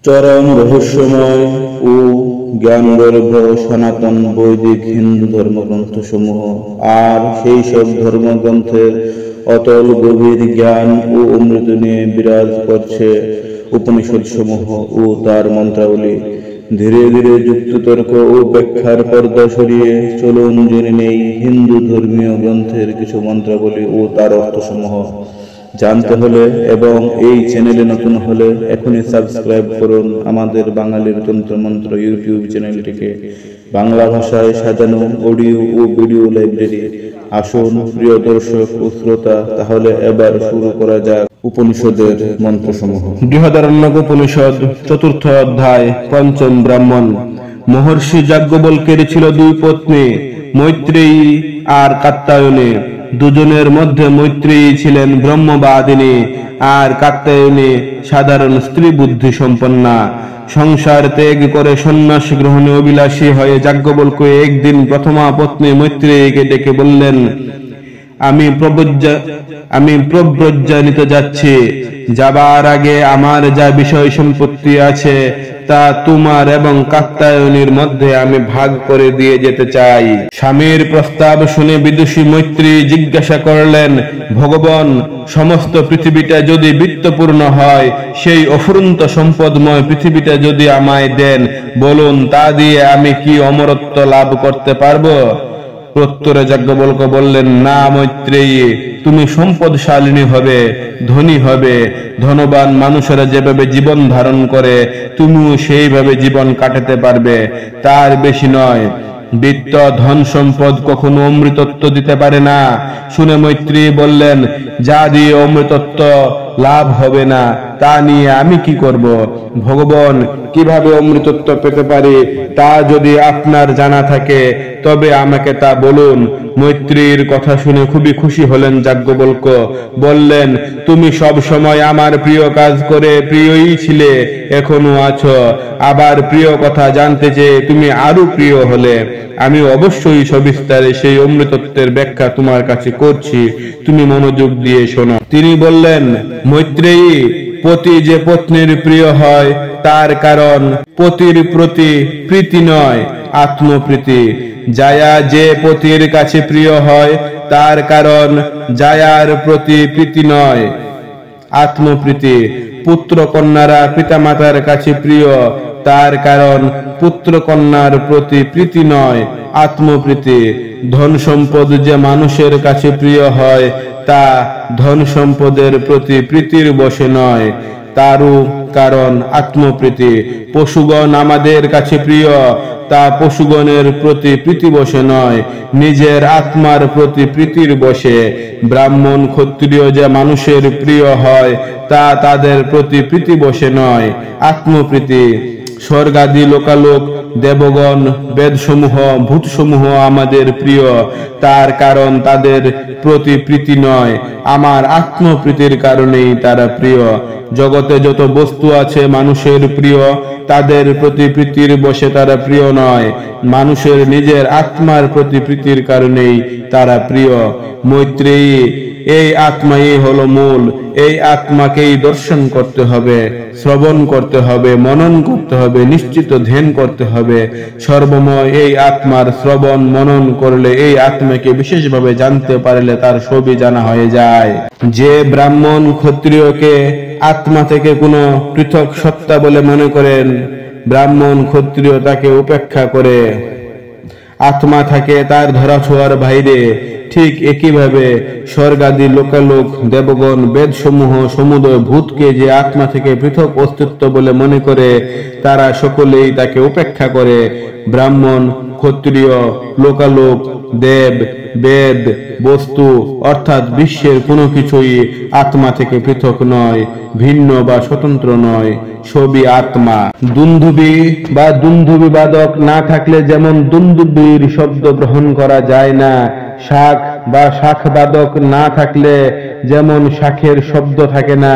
চরম রহস্যময় ও জ্ঞানগর্ভ সনাতন বৈদিক হিন্দু ধর্মগ্রন্থসমূহ আর সেই সব ধর্মগ্রন্থের অতল গভীর জ্ঞান ও অমৃত নিয়ে বিরাজ করছে উপনিষদসমূহ ও তার মন্ত্রাবলী। ধীরে ধীরে যুক্তিতর্ক ও ব্যাখ্যার পর্দা সরিয়ে চলুন জেনে নেই হিন্দু ধর্মীয় গ্রন্থের কিছু মন্ত্রাবলী ও তার অর্থসমূহ। জানতে হলে এবং এই চ্যানেলে নতুন হলে এখনই সাবস্ক্রাইব করুন আমাদের বাঙালির তন্ত্রমন্ত্র ইউটিউব চ্যানেলটিকে। বাংলা ভাষায় সাজানো অডিও ও ভিডিও লাইব্রেরি। আসুন প্রিয় দর্শক ও শ্রোতা, তাহলে এবার শুরু করা যাক উপনিষদের মন্ত্রসমূহ। বৃহদারণ্যক উপনিষদ, চতুর্থ অধ্যায়, পঞ্চম ব্রাহ্মণ। মহর্ষি যাজ্ঞবল্ক্যের ছিল দুই পত্নী, মৈত্রেয়ী আর কাত্যায়নী। দুজনের মধ্যে মৈত্রেয়ী ছিলেন ব্রহ্মবাদিনী আর কাত্যায়নী সাধারণ স্ত্রী বুদ্ধি সম্পন্না। সংসার ত্যাগ করে সন্ন্যাস গ্রহণে অভিলাষী হয়ে যাজ্ঞবল্ক্য একদিন প্রথমা পত্নী মৈত্রেয়ীকে ডেকে বললেন, আমি প্রব্রজ্ঞা নিতে যাচ্ছি। যাবার আগে আমার যা বিষয় সম্পত্তি আছে তা তোমার এবং কাত্যায়নীর মধ্যে আমি ভাগ করে দিয়ে যেতে চাই। স্বামীর প্রস্তাব শুনে বিদুষী মৈত্রী জিজ্ঞাসা করলেন, ভগবান, সমস্ত পৃথিবীটা যদি বিত্তপূর্ণ হয়, সেই অফুরন্ত সম্পদময় পৃথিবীটা যদি আমায় দেন, বলুন তা দিয়ে আমি কি অমরত্ব লাভ করতে পারবো? প্রত্যুত্তরে যাজ্ঞবল্ক্য বললেন, না মৈত্রেয়ী, তুমি সম্পদশালিনী হবে, ধনী হবে। ধনবান মানুষেরা যেভাবে জীবন ধারণ করে তুমিও সেইভাবে জীবন কাটাতে পারবে, তার বেশি নয়। বিত্ত ধন সম্পদ কখনো অমৃতত্ব দিতে পারে না। শুনে মৈত্রী বললেন, যা দিয়ে অমৃতত্ব লাভ হবে না তা নিয়ে আমি কি করব? ভগবান, কিভাবে অমৃতত্ব পেতে পারি তা যদি আপনার জানা থাকে তবে আমাকে তা বলুন। মৈত্রীর কথা শুনে খুবই খুশি হলেন যাজ্ঞবল্ক্য। বললেন, তুমি সব সময় আমার প্রিয় কাজ করে প্রিয়ই ছিলে, এখনো আছো। আবার প্রিয় কথা জানতে চেয়ে তুমি আরো প্রিয় হলে। আমি অবশ্যই সবিস্তারে সেই অমৃতত্বের ব্যাখ্যা তোমার কাছে করছি, তুমি মনোযোগ দিয়ে শোনো। তিনি বললেন, মৈত্রেয়ী, পতি যে পত্নীর প্রিয় হয় তার কারণ পতির প্রতি প্রীতি নয়, আত্মপ্রীতি। জায়া যে পতির কাছে প্রিয় হয় তার কারণ জায়ার প্রতি প্রীতি নয়, আত্মপ্রীতি। পুত্র কন্যারা পিতামাতার কাছে প্রিয়, তার কারণ পুত্র কন্যার প্রতি প্রীতি নয়, আত্মপ্রীতি। ধন সম্পদ যে মানুষের কাছে প্রিয় হয় তা ধন সম্পদের প্রতি প্রীতির বশে নয়, তারও কারণ আত্মপ্রীতি। পশুগণ আমাদের কাছে প্রিয়, তা পশুগণের প্রতি প্রীতি বশে নয়, নিজের আত্মার প্রতি প্রীতির বশে। ব্রাহ্মণ ক্ষত্রিয় যে মানুষের প্রিয় হয় তা তাদের প্রতি প্রীতি বশে নয়, আত্মপ্রীতি। স্বর্গাদি লোকালোক, দেবগণ, বেদসমূহ, ভূতসমূহ আমাদের প্রিয়, তার কারণ তাদের প্রতি প্রীতি নয়, আমার আত্মপ্রীতির কারণেই তারা প্রিয়। জগতে যত বস্তু আছে মানুষের প্রিয়, তাদের প্রতি প্রীতির বশে তারা প্রিয় নয়, মানুষের নিজের আত্মার প্রতি প্রীতির কারণেই তারা প্রিয়। মৈত্রেয়ী, এই আত্মাই হলো মূল। এই আত্মাকেই দর্শন করতে হবে, শ্রবণ করতে হবে, মনন করতে হবে, নিশ্চিত ধ্যান করতে হবে। সর্বময় এই আত্মার শ্রবণ মনন করলে, এই আত্মাকে বিশেষভাবে জানতে পারলে তার সবই জানা হয়ে যায়। যে ব্রাহ্মণ ক্ষত্রিয়কে আত্মা থেকে কোনো পৃথক সত্তা বলে মনে করেন, ব্রাহ্মণ ক্ষত্রিয় তাকে উপেক্ষা করে। আত্মা থাকে তার ধরাছোঁয়ার বাইরে। ঠিক একইভাবে স্বর্গাদি লোকালোক, দেবগণ, বেদসমূহ, সমুদয় ভূতকে যে আত্মা থেকে পৃথক অস্তিত্ব বলে মনে করে, তারা সকলেই তাকে উপেক্ষা করে। ব্রাহ্মণ, ক্ষত্রিয়, লোকালোক, দেব, বেদ, বস্তু অর্থাৎ বিশ্বের কোনো কিছুই আত্মা থেকে পৃথক নয়, ভিন্ন বা স্বতন্ত্র নয়, সবই আত্মা। দুন্দুবি বা দুন্দুবি বাদক না থাকলে যেমন দুন্দুবির শব্দ গ্রহণ করা যায় না, শাখ বা শাখ বাদক না থাকলে যেমন শাখের শব্দ থাকে না,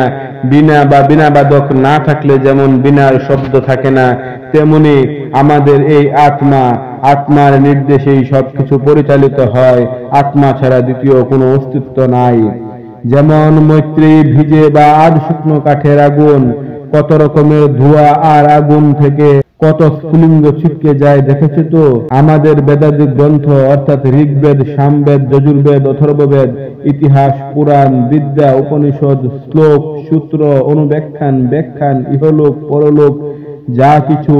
বীণা বা বীণা বাদক না থাকলে যেমন বীণার শব্দ থাকে না, তেমনি আমাদের এই আত্মা, আত্মার নির্দেশেই সবকিছু পরিচালিত হয়। আত্মা ছাড়া দ্বিতীয় কোনো অস্তিত্ব নাই। যেমন মৈত্রী ভিজে বা আধ শুকনো কাঠের আগুন, কত রকমের ধোঁয়া আর আগুন থেকে কত স্ফুলিঙ্গ ছিটকে যায় দেখেছো তো? আমাদের বেদাদি গ্রন্থ অর্থাৎ ঋগ্বেদ, সামবেদ, যজুর্বেদ, অথর্ববেদ, ইতিহাস, পুরাণ, বিদ্যা, উপনিষদ, শ্লোক, সূত্র, অনুব্যাখ্যান, ব্যাখ্যান, ইহলোক পরলোক যা কিছু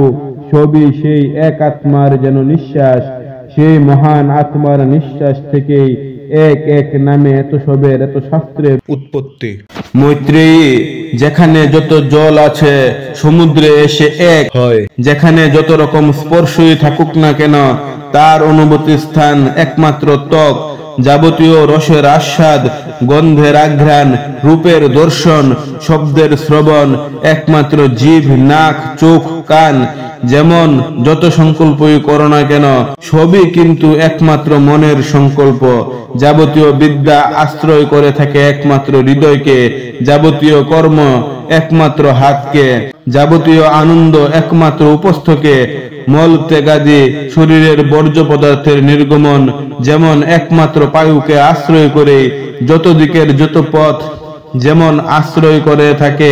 সবই সেই এক আত্মার যেন নিঃশ্বাস। সেই মহান আত্মার নিঃশ্বাস থেকেই এক এক নামে এত সবের, এত শাস্ত্রের উৎপত্তি। মৈত্রেয়ী, যেখানে যত জল আছে সমুদ্রে এসে এক হয়। যেখানে যত রকম স্পর্শই থাকুক না কেন তার অনুভূতি স্থান একমাত্র ত্বক। যাবতীয় রসের আস্বাদ, গন্ধের আঘ্রাণ, রূপের দর্শন, শব্দের শ্রবণ একমাত্র জিভ, নাক, চোখ, কান। যেমন যত সংকল্পই করো না কেন সবই কিন্তু একমাত্র মনের সংকল্প। যাবতীয় বিদ্যা আশ্রয় করে থাকে একমাত্র হৃদয়কে, যাবতীয় কর্ম একমাত্র হাতকে, যাবতীয় আনন্দ একমাত্র উপস্থকে। মল ত্যাগাদি শরীরের বর্জ্য পদার্থের নির্গমন যেমন একমাত্র পায়ুকে আশ্রয় করে, যত দিকের যত পথ যেমন আশ্রয় করে থাকে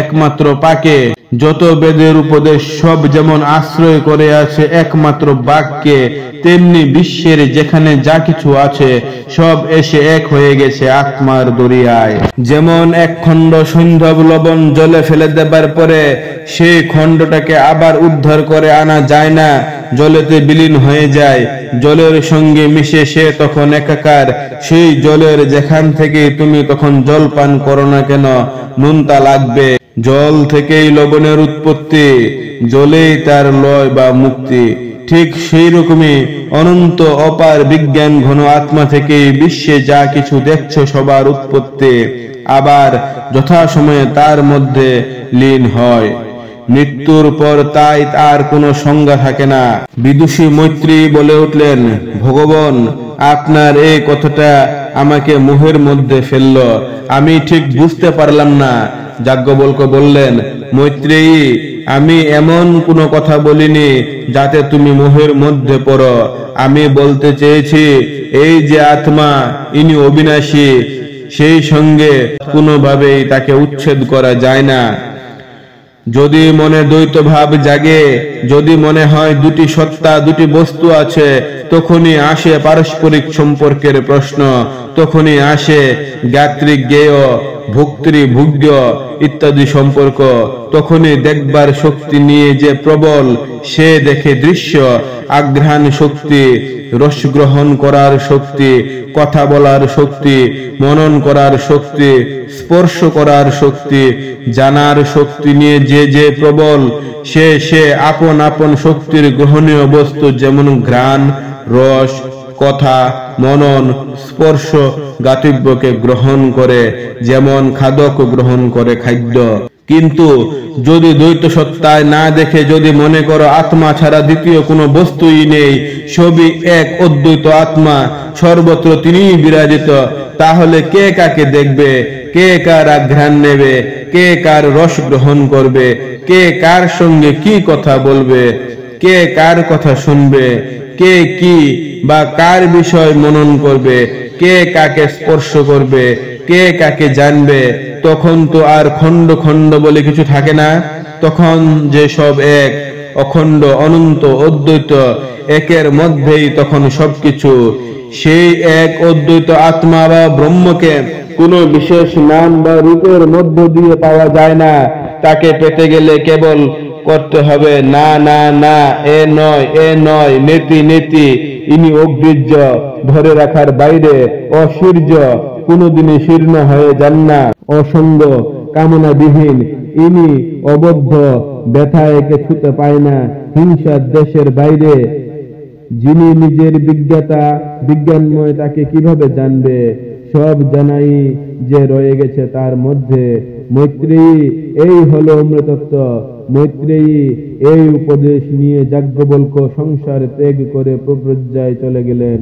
একমাত্র পাকে, যত বেদের উপদেশ সব যেমন আশ্রয় করে আছে একমাত্র বাক্যে, তেমনি বিশ্বের যেখানে যা কিছু আছে সব এসে এক হয়ে গেছে আত্মার দরিয়ায়। যেমন এক খণ্ড সৈন্ধব লবণ জলে ফেলে দেবার পরে সেই খণ্ডটাকে আবার উদ্ধার করে আনা যায় না, জলেতে বিলীন হয়ে যায়, জলের সঙ্গে মিশে সে তখন একাকার। সেই জলের যেখান থেকে তুমি তখন জল পান করো না কেন নুনতা লাগবে। জল থেকেই লবণের উৎপত্তি, জলেই তার লয় বা মুক্তি। ঠিক সেই রকমই অনন্ত অপার বিজ্ঞান ঘন আত্মা থেকেই বিশ্বে যা কিছু দেখছো সবার উৎপত্তি, আবার যথাসময়ে তার মধ্যে লীন হয়। মৃত্যুর পর তাই তার কোনো সংজ্ঞা থাকে না। বিদুষী মৈত্রী বলে উঠলেন, ভগবান, আপনার এই কথাটা আমাকে মোহের মধ্যে ফেলল, আমি ঠিক বুঝতে পারলাম না। যাজ্ঞবল্ক্য বললেন, মৈত্রেয়ী, আমি এমন কোনো কথা বলিনি যাতে তুমি মোহের মধ্যে পড়ো। আমি বলতে চেয়েছি এই যে আত্মা, ইনি অবিনাশী, সেই সঙ্গে কোনোভাবেই তাকে উচ্ছেদ করা যায় না। যদি মনে দ্বৈত ভাব জাগে, যদি মনে হয় দুটি সত্তা, দুটি বস্তু আছে, তখনই আসে পারস্পরিক সম্পর্কের প্রশ্ন, তখনই আসে জ্ঞাতৃ জ্ঞেয়, ভোক্তৃ ভোগ্য ইত্যাদি সম্পর্ক। তখনই দেখবার শক্তি নিয়ে যে প্রবল, সে দেখে দৃশ্য, আঘ্রাণ শক্তি, রস গ্রহণ করার শক্তি, কথা বলার শক্তি, মনন করার শক্তি, স্পর্শ করার শক্তি, জানার শক্তি নিয়ে যে প্রবল, সে আপন আপন শক্তির গ্রহণীয় বস্তু যেমন ঘ্রাণ, রস, কথা, মনন, স্পর্শ গাতব্যকে গ্রহণ করে, যেমন খাদক গ্রহণ করে খাদ্য। কিন্তু যদি দ্বৈত সত্তায় না দেখে যদি মনে করো আত্মা ছাড়া দ্বিতীয় কোনো বস্তুই নেই, সবই এক অদ্বৈত আত্মা, সর্বত্র তিনিই বিরাজিত, তাহলে কে কাকে দেখবে, কে কার আঘ্রাণ নেবে, কে কার রস গ্রহণ করবে, কে কার সঙ্গে কি কথা বলবে, কে কার কথা শুনবে, কে কি বা কার বিষয় মনন করবে, কে কাকে স্পর্শ করবে, কে কাকে জানবে? তখন তো আর খণ্ড খণ্ড বলে কিছু থাকে না, তখন যে সব এক, অখণ্ড, অনন্ত, অদ্বৈত, একের মধ্যেই তখন সবকিছু। সেই এক অদ্বৈত আত্মা বা ব্রহ্মকে কোনো বিশেষ নাম বা রূপের মধ্য দিয়ে পাওয়া যায় না। তাকে পেতে গেলে কেবল করতে হবে না না না, এ নয়, এ নয়, নেতি নেতি, ইনি অগ্রিজ্য, ধরে রাখার বাইরে, অশীর্য, কোনোদিনই শীর্ণ হয়ে যান না, অসঙ্গ, কামনাবিহীন, ইনি অবদ্ধ, ব্যথা একে ছুতে পায় না, হিংসার দেশের বাইরে। যিনি নিজের বিজ্ঞতা বিজ্ঞানময় তাকে কিভাবে জানবে? সব জানাই যে রয়ে গেছে তার মধ্যে। মৈত্রেয়ী, এই হলো অমৃতত্ব। মৈত্রেয়ী এই উপদেশ নিয়ে যাজ্ঞবল্ক্য সংসার ত্যাগ করে প্রব্রজ্যায় চলে গেলেন।